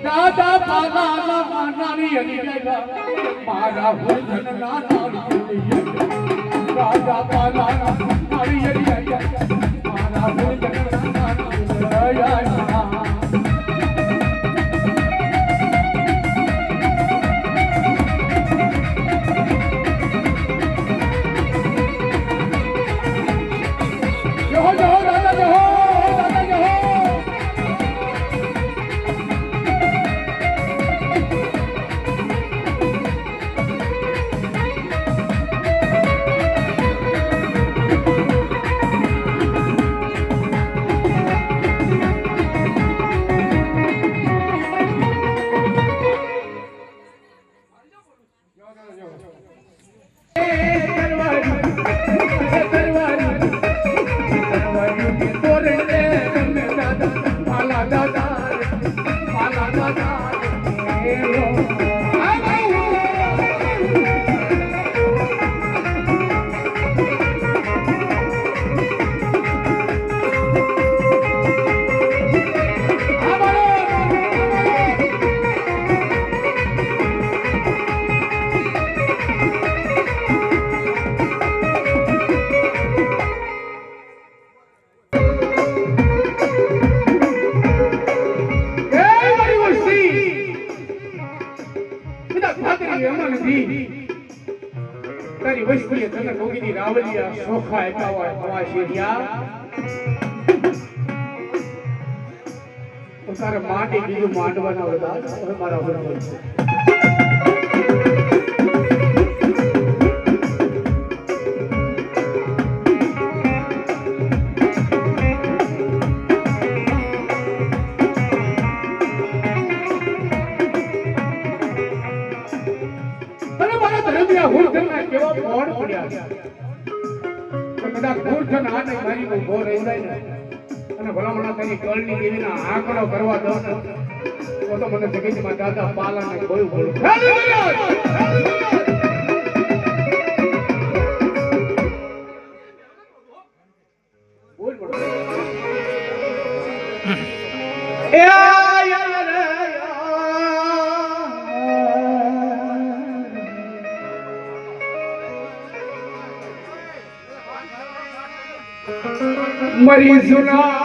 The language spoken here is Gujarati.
દાદા પાલા માનાની અડીલા મારા ભજન ના નાળી દાદા પાલા મારી અડીલા મારા ભજન ના નાળી તારી વસ્તીએ તને ગોગીની રાવલિયા સોખા એકાવા હવા શેરિયા તો તારે માટે બીજું માંડવાના બધા હવે મારા બરાબર છે કેવા બોર્ડ પડ્યા તો કદાચ મૂર્ખન આ નહીં મારી કોઈ બોર રહી જાય ને અને ભલામણા તેની કળની દેવીના આંકડો કરવા દો તો મને જગતમાં દાદા પાલાને કોઈ બોલું બોલ બોલ મરી સુના